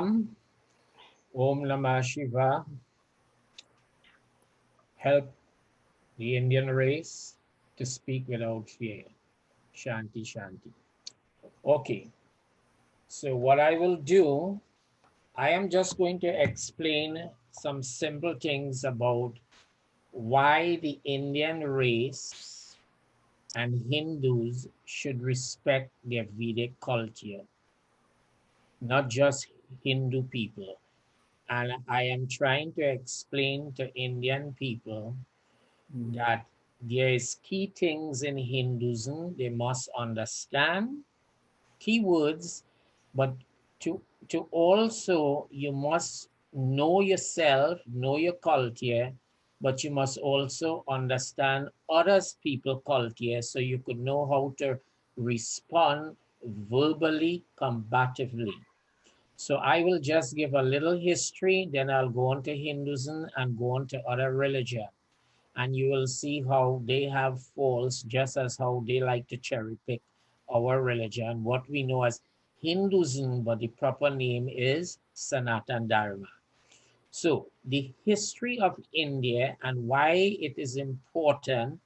Om Namah Shiva. Help the Indian race to speak without fear. Shanti, Shanti. Okay, so what I will do, I am just going to explain some simple things about why the Indian race and Hindus should respect their Vedic culture, not just Hindu people. And I am trying to explain to Indian people that there is key things in Hinduism they must understand, key words, but to also you must know yourself, know your culture, but you must also understand others people culture so you could know how to respond verbally, combatively. So I will just give a little history, then I'll go on to Hinduism and go on to other religion. And you will see how they have faults, just as how they like to cherry pick our religion, what we know as Hinduism, but the proper name is Sanatan Dharma. So the history of India and why it is important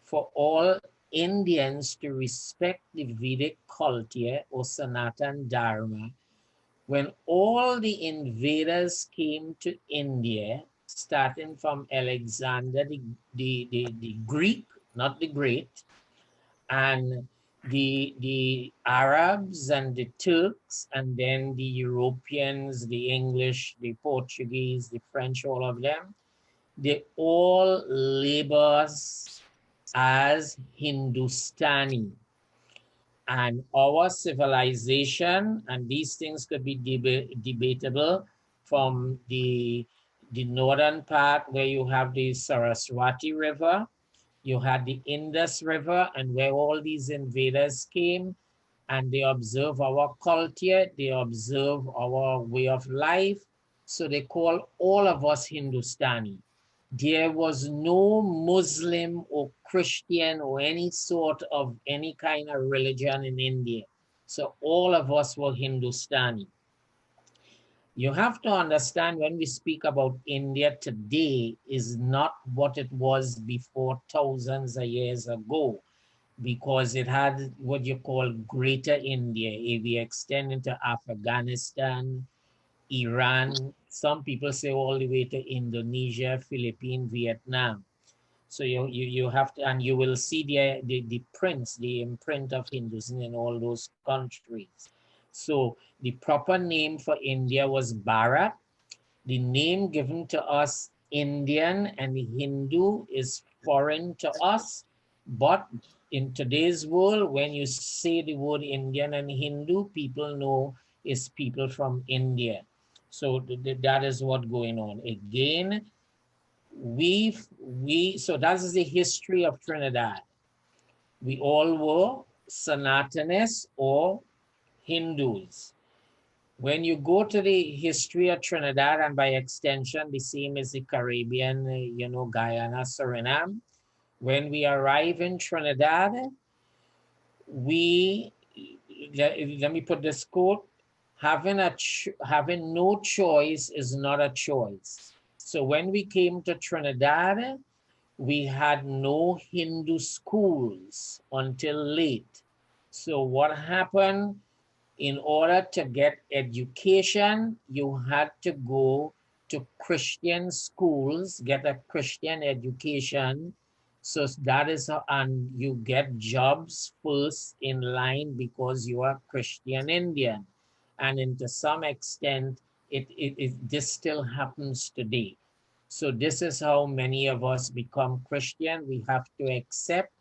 for all Indians to respect the Vedic culture or Sanatan Dharma. When all the invaders came to India, starting from Alexander the Greek, not the Great, and the Arabs and the Turks, and then the Europeans, the English, the Portuguese, the French, all of them, they all labor as Hindustani. And our civilization, and these things could be debatable, from the northern part where you have the Saraswati River, you had the Indus River, and where all these invaders came and they observe our culture, they observe our way of life. So they call all of us Hindustani. There was no Muslim or Christian or any sort of any kind of religion in India. So all of us were Hindustani. You have to understand, when we speak about India today is not what it was before thousands of years ago, because it had what you call Greater India. If we extend into Afghanistan, Iran, some people say all the way to Indonesia, Philippines, Vietnam. So you have to, and you will see the prints, the imprint of Hinduism in all those countries. So the proper name for India was Bharat. The name given to us, Indian and Hindu, is foreign to us. But in today's world, when you say the word Indian and Hindu, people know it's people from India. So that is what going on. Again, so that is the history of Trinidad. We all were Sanatanists or Hindus. When you go to the history of Trinidad, and by extension, the same as the Caribbean, Guyana, Suriname, when we arrive in Trinidad, let me put this quote, having no choice is not a choice. So when we came to Trinidad, we had no Hindu schools until late. So what happened? In order to get education, you had to go to Christian schools, get a Christian education. So that is how, and you get jobs first in line because you are Christian Indian. And to some extent, this still happens today. So this is how many of us become Christian. We have to accept.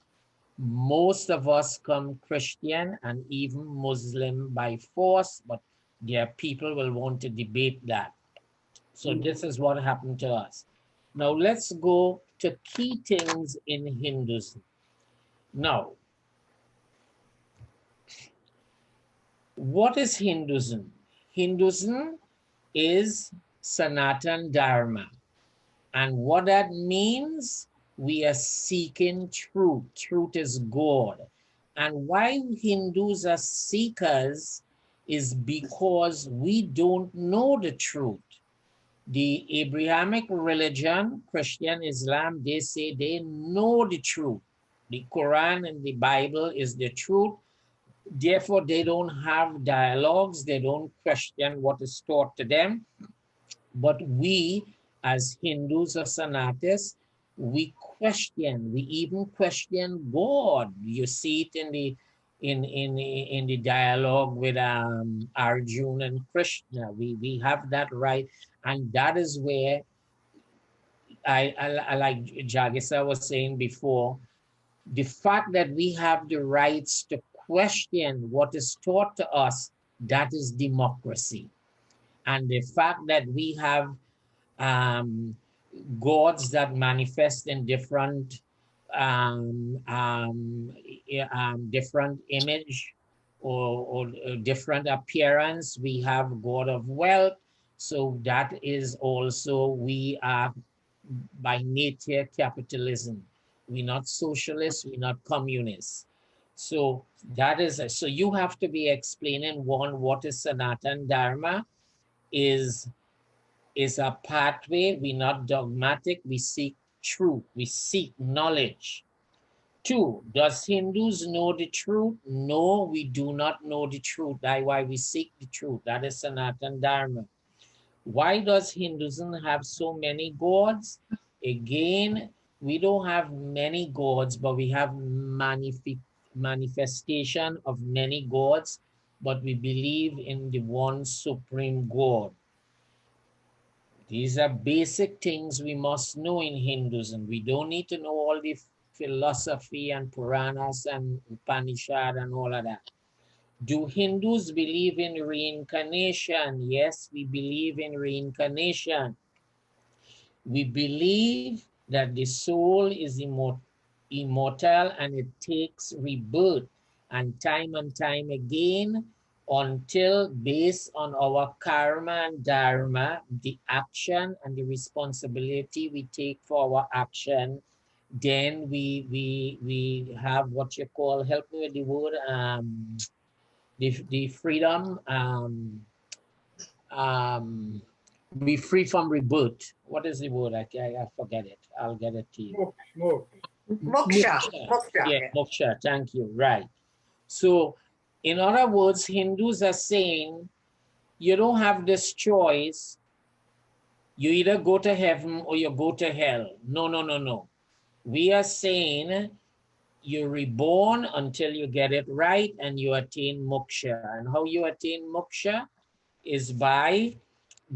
Most of us come Christian and even Muslim by force, but there people will want to debate that. So this is what happened to us. Now let's go to key things in Hinduism. Now, what is Hinduism? Hinduism is Sanatan Dharma. And what that means, we are seeking truth. Truth is God. And why Hindus are seekers is because we don't know the truth. The Abrahamic religion, Christian, Islam, they say they know the truth. The Quran and the Bible is the truth. Therefore, they don't have dialogues. They don't question what is taught to them. But we, as Hindus or Sanatis, we question. We even question God. You see it in the dialogue with Arjuna and Krishna. We have that right, and that is where I like Jagisa was saying before, the fact that we have the rights to question what is taught to us, that is democracy. And the fact that we have um, gods that manifest in um, um, different image or different appearance. We have God of wealth. So that is also, we are by nature capitalism. We're not socialists, we're not communists. So that is, so you have to be explaining one, what is Sanatan Dharma is a pathway. We're not dogmatic. We seek truth. We seek knowledge. Two, does Hindus know the truth? No, we do not know the truth. That's why we seek the truth. That is Sanatan Dharma. Why does Hinduism have so many gods? Again, we don't have many gods, but we have manifestation of many gods, but we believe in the one supreme God. These are basic things we must know in Hinduism. We don't need to know all the philosophy and Puranas and Upanishad and all of that. Do Hindus believe in reincarnation? Yes, we believe in reincarnation. We believe that the soul is immortal and it takes rebirth and time again until, based on our karma and dharma, the action and the responsibility we take for our action, then we have what you call, help me with the word, the freedom, um, be free from rebirth. What is the word? I forget it. I'll get it to you. Moksha. Moksha. Yeah, moksha. Thank you. Right. So, in other words, Hindus are saying you don't have this choice. You either go to heaven or you go to hell. No, no, no, no. We are saying you're reborn until you get it right and you attain moksha. And how you attain moksha is by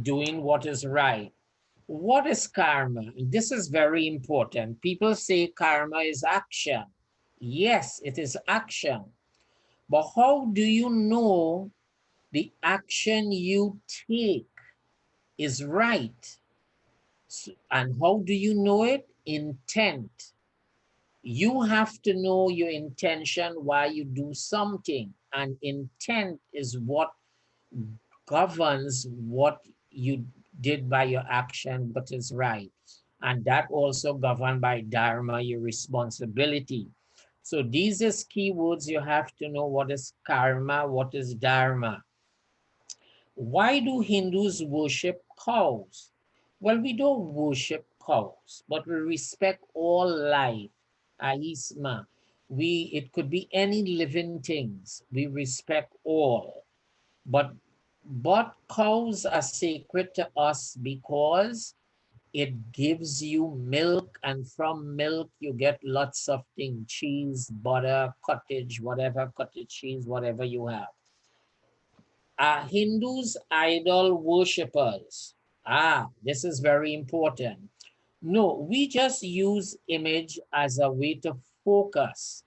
doing what is right. What is karma? This is very important. People say karma is action. Yes, it is action. But how do you know the action you take is right? And how do you know it? Intent. You have to know your intention why you do something. And intent is what governs what you did by your action, but is right. And that also governed by dharma, your responsibility. So these is keywords you have to know. What is karma? What is dharma? Why do Hindus worship cows? Well, we don't worship cows, but we respect all life. Aisma. It could be any living things. We respect all. But cows are sacred to us because it gives you milk, and from milk you get lots of things: cheese, butter, cottage, whatever, cottage cheese, whatever you have. Are Hindus idol worshippers? This is very important. No, we just use image as a way to focus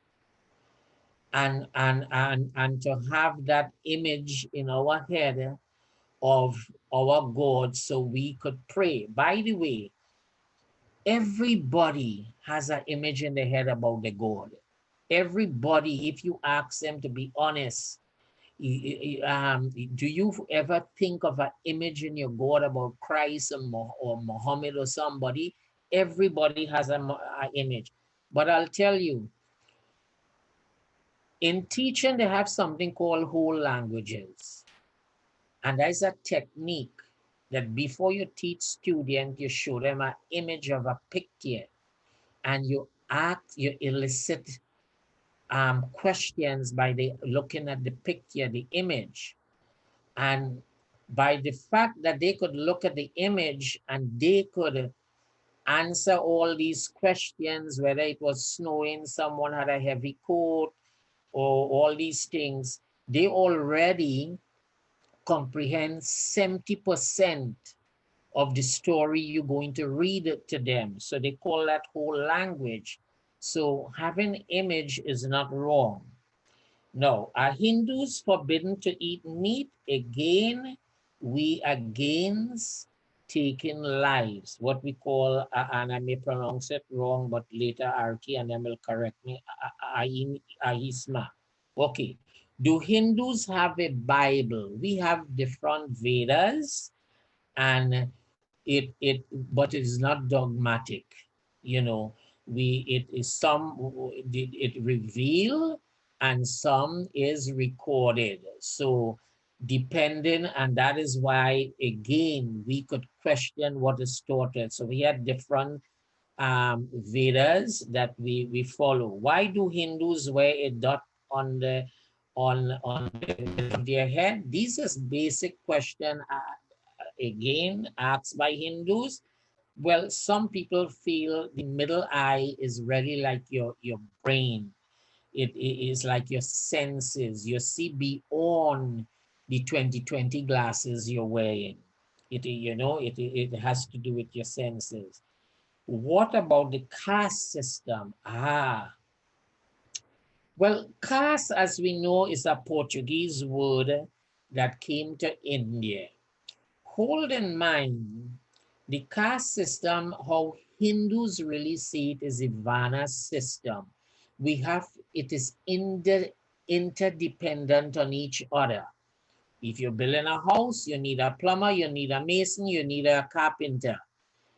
and to have that image in our head of our God so we could pray. By the way, everybody has an image in their head about the God. Everybody, if you ask them to be honest, do you ever think of an image in your God about Christ or Muhammad or somebody? Everybody has an image. But I'll tell you, in teaching, they have something called whole languages. And there's a technique that before you teach students, you show them an image of a picture and you elicit questions by looking at the picture, the image. And by the fact that they could look at the image and they could answer all these questions, whether it was snowing, someone had a heavy coat, or all these things, they already comprehend 70% of the story you're going to read it to them. So they call that whole language. So having image is not wrong. No, are Hindus forbidden to eat meat? Again, we against taking lives, what we call, and I may pronounce it wrong, but later Arki and them will correct me, ahisma. Okay, do Hindus have a Bible? We have different Vedas, and but it is not dogmatic. You know, it is it reveal and some is recorded. So depending, and that is why again we could question what is taught. So we had different Vedas that we follow. Why do Hindus wear a dot on their head? This is basic question again asked by Hindus. Well, some people feel the middle eye is really like your brain. It is like your senses. You see beyond the 2020 glasses you're wearing. It has to do with your senses. What about the caste system? Well, caste, as we know, is a Portuguese word that came to India. Hold in mind the caste system, how Hindus really see it is a Varna system. It is interdependent on each other. If you're building a house, you need a plumber, you need a mason, you need a carpenter.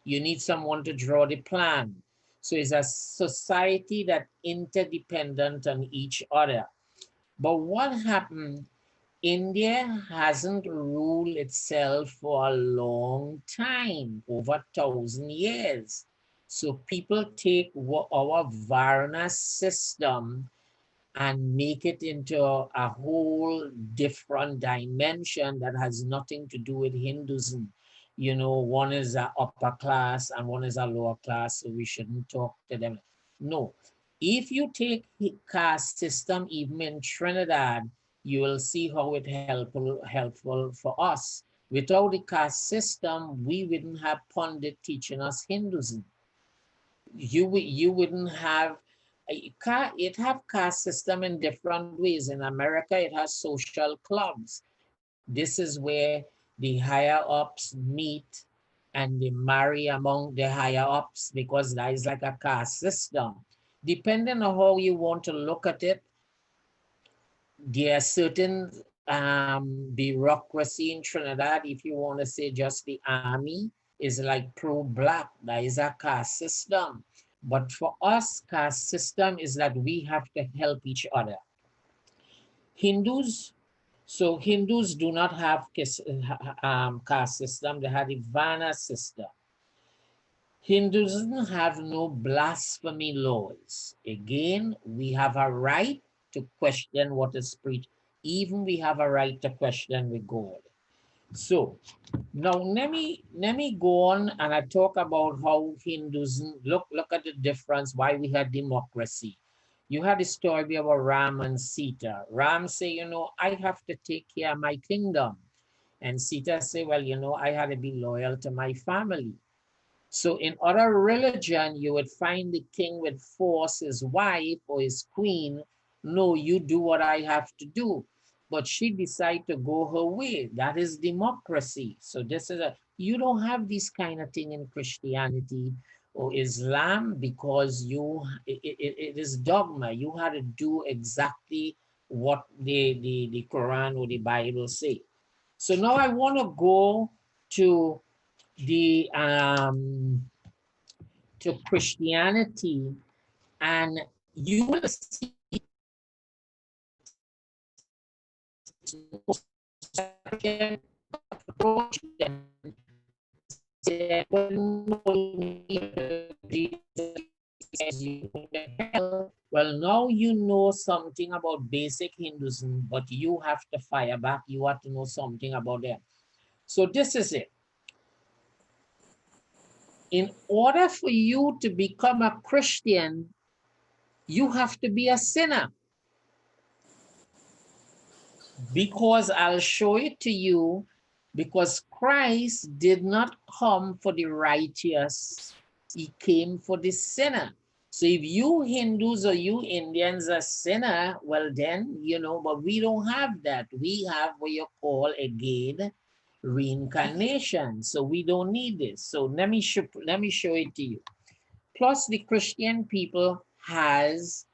You need someone to draw the plan. So it's a society that interdependent on each other. But what happened? India hasn't ruled itself for a long time, over 1,000 years. So people take our Varna system and make it into a whole different dimension that has nothing to do with Hinduism. One is a upper class and one is a lower class, so we shouldn't talk to them. No. If you take caste system, even in Trinidad, you will see how it helpful for us. Without the caste system, we wouldn't have Pandit teaching us Hinduism. You wouldn't have it have caste system in different ways. In America, it has social clubs. This is where the higher ups meet and they marry among the higher ups because that is like a caste system. Depending on how you want to look at it, there are certain bureaucracy in Trinidad. If you want to say just the army is like pro-black, that is a caste system. But for us, caste system is that we have to help each other. Hindus, so Hindus do not have caste system, they have the Varna system. Hindus have no blasphemy laws. Again, we have a right to question what is preached. Even we have a right to question with God. So now let me go on and I talk about how Hinduism look at the difference why we had democracy. You had the story about Ram and Sita. Ram say, I have to take care of my kingdom. And Sita say, well, I had to be loyal to my family. So in other religion, you would find the king would force his wife or his queen, no, you do what I have to do. But she decided to go her way. That is democracy. So you don't have this kind of thing in Christianity or Islam because it is dogma. You had to do exactly what the Quran or the Bible say. So now I want to go to the to Christianity, and you will see approach them, said, well, no, Jesus says you go to hell. Well, now you know something about basic Hinduism, but you have to fire back. You have to know something about them. So this is it. In order for you to become a Christian, you have to be a sinner. Because I'll show it to you, because Christ did not come for the righteous, he came for the sinner. So if you Hindus or you Indians are sinner, well then, you know, but we don't have that. We have what you call again reincarnation. So we don't need this. So let me show it to you. Plus the Christian people has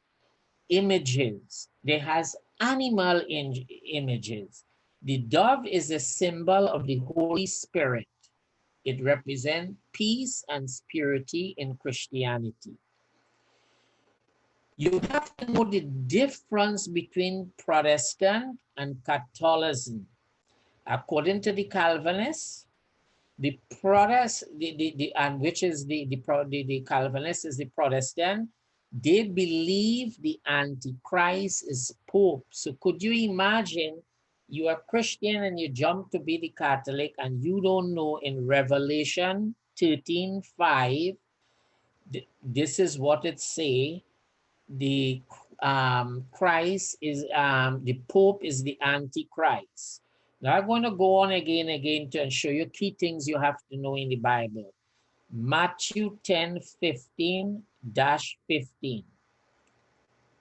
images. They has animal images. The dove is a symbol of the Holy Spirit. It represents peace and purity in Christianity. You have to know the difference between Protestant and Catholicism. According to the Calvinists, the which is the Calvinist is the Protestant, they believe the Antichrist is Pope. So could you imagine you are Christian and you jump to be the Catholic and you don't know in Revelation 13:5, this is what it say, the Christ is, the Pope is the Antichrist. Now I'm going to go on again to show you key things you have to know in the Bible. Matthew 10:15-15.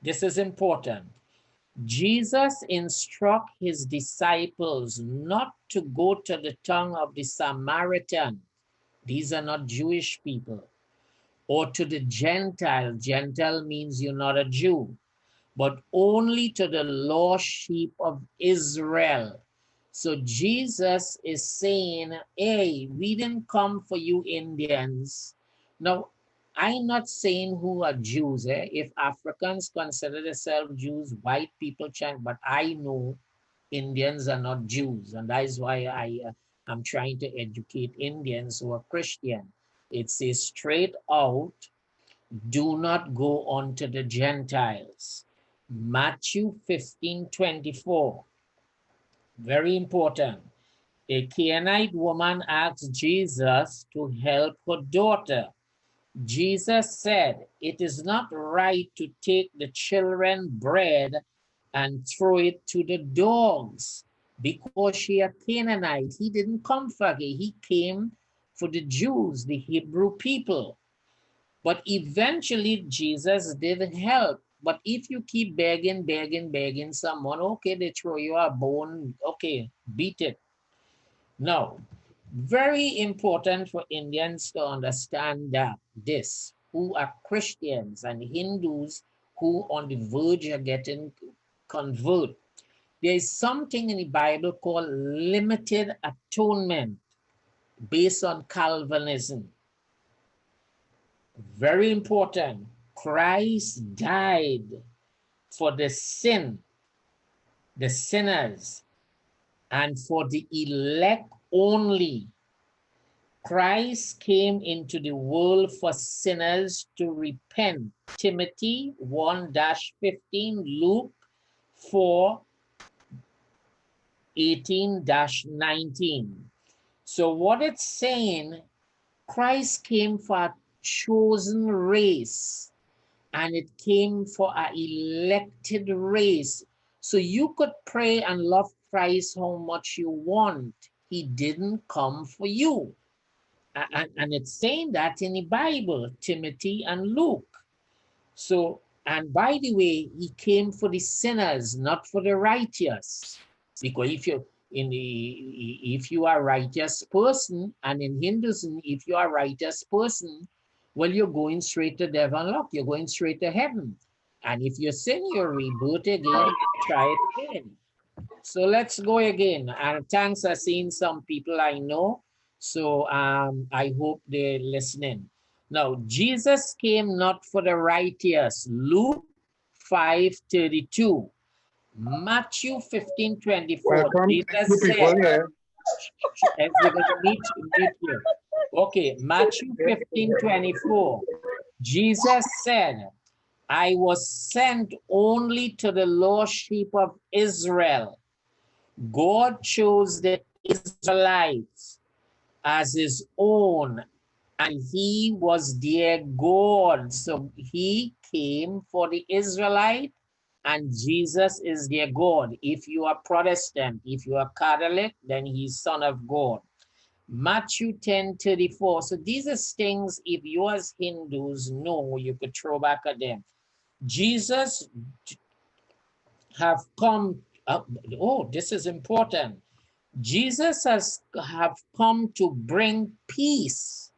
This is important. Jesus instructs his disciples not to go to the tongue of the Samaritan. These are not Jewish people. Or to the Gentile. Gentile means you're not a Jew. But only to the lost sheep of Israel. So Jesus is saying, hey, we didn't come for you Indians. Now, I'm not saying who are Jews. If Africans consider themselves Jews, white people chant, but I know Indians are not Jews. And that is why I'm trying to educate Indians who are Christian. It says straight out, do not go on to the Gentiles. Matthew 15:24. Very important. A Canaanite woman asked Jesus to help her daughter. Jesus said, it is not right to take the children's bread and throw it to the dogs because she a Canaanite. He didn't come for her. He came for the Jews, the Hebrew people. But eventually Jesus did help. But if you keep begging someone, okay, they throw you a bone, okay, beat it. No, very important for Indians to understand that this, who are Christians and Hindus who on the verge of getting convert. There is something in the Bible called limited atonement based on Calvinism. Very important. Christ died for the sinners, and for the elect only. Christ came into the world for sinners to repent. Timothy 1-15, Luke 4:18-19. So what it's saying, Christ came for a chosen race, and it came for an elected race. So you could pray and love Christ how much you want. He didn't come for you. And it's saying that in the Bible, Timothy and Luke. So, and by the way, he came for the sinners, not for the righteous. Because if you are a righteous person, and in Hinduism, if you are a righteous person, well, you're going straight to heaven, look, you're going straight to heaven. And if you sin, you're rebirth again, try it again. So let's go again. And thanks, I've seen some people I know. So I hope they're listening. Now, Jesus came not for the righteous. Luke 5:32. Matthew 15:24. Welcome. Jesus Two people said, here. We're going to meet here. Okay, Matthew 15:24. Jesus said, I was sent only to the lost sheep of Israel. God chose the Israelites as his own, and he was their God. So he came for the Israelite, and Jesus is their God. If you are Protestant, if you are Catholic, then he's Son of God. Matthew 10:34. So these are things, if you as Hindus know, you could throw back at them. Jesus have come, oh, this is important. Jesus have come to bring peace.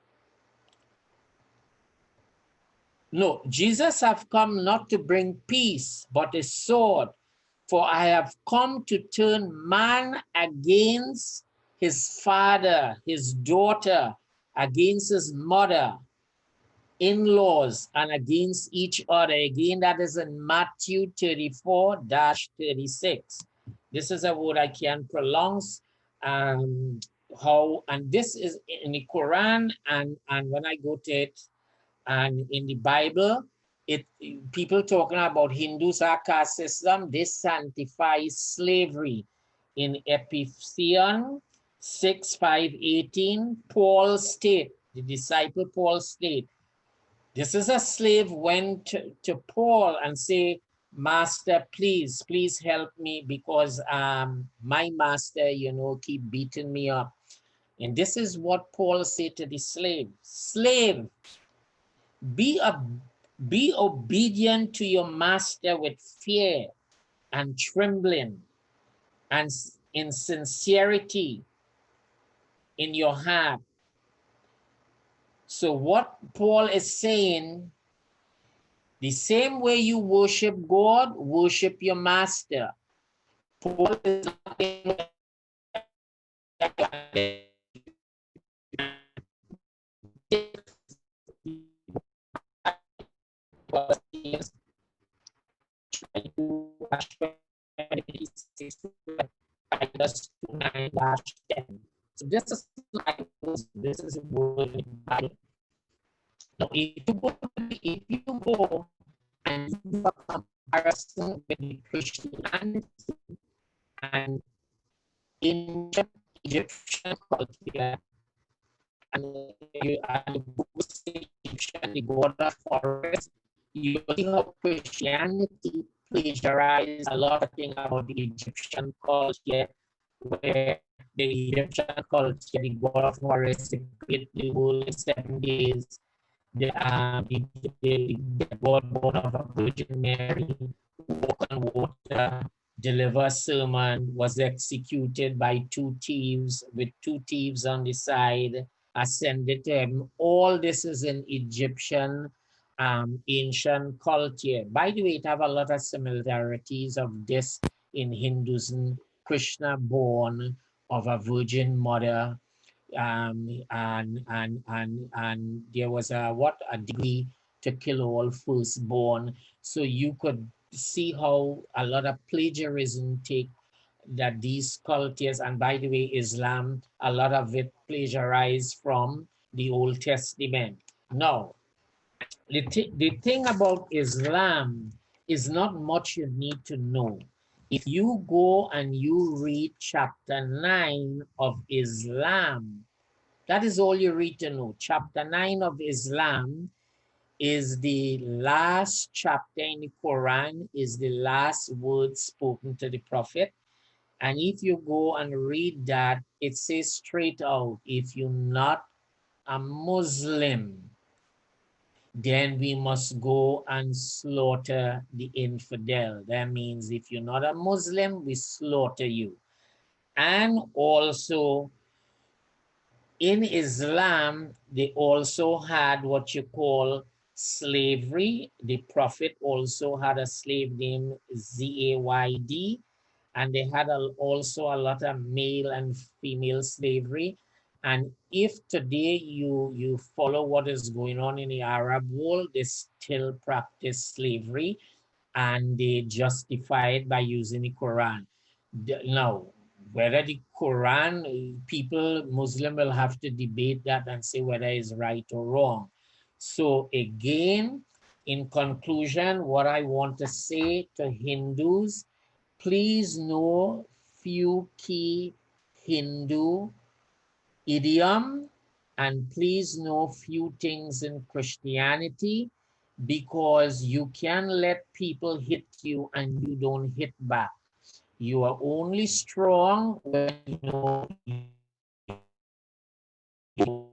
No, Jesus have come not to bring peace, but a sword. For I have come to turn man against his father, his daughter, against his mother, in-laws, and against each other. Again, that is in Matthew 34-36. This is a word I can't pronounce. And this is in the Quran, and when I go to it, and in the Bible, people talking about Hindus are caste system, they sanctify slavery. In Ephesians 6:5-18, Paul state, the disciple Paul state, this is a slave went to Paul and say, Master, please help me, because my master, keep beating me up. And this is what Paul said to the slave. Slave, be obedient to your master with fear and trembling and in sincerity in your heart. So what Paul is saying, the same way you worship God, worship your master. Paul is not So this is like this is a word in the Bible. Now, if you go and do a comparison with the Christianity and Egyptian culture, and you Egyptian, the god of forest, you see how Christianity plagiarized a lot of things about the Egyptian culture, where the Egyptian culture, the god of forest, created the world in 7 days. The God born of a Virgin Mary, walk on water, deliver sermon, was executed by two thieves, with two thieves on the side, ascended to heaven. All this is in Egyptian ancient culture. By the way, it have a lot of similarities of this in Hinduism. Krishna born of a virgin mother, and there was a degree to kill all firstborn. So you could see how a lot of plagiarism take that these cultures, and by the way, Islam, a lot of it plagiarized from the Old Testament. Now, the thing about Islam is not much you need to know. If you go and you read chapter 9 of Islam, that is all you read to know. Chapter 9 of Islam is the last chapter in the Quran, is the last word spoken to the Prophet. And if you go and read that, it says straight out, if you're not a Muslim, then we must go and slaughter the infidel. That means if you're not a Muslim, we slaughter you. And also, in Islam, they also had what you call slavery. The Prophet also had a slave named Zayd, and they had also a lot of male and female slavery. And if today you follow what is going on in the Arab world, they still practice slavery, and they justify it by using the Quran. Now, Whether the Quran, people, Muslim will have to debate that and say whether it's right or wrong. So again, in conclusion, what I want to say to Hindus, please know few key Hindu idiom, and please know few things in Christianity, because you can let people hit you and you don't hit back. You are only strong when you know you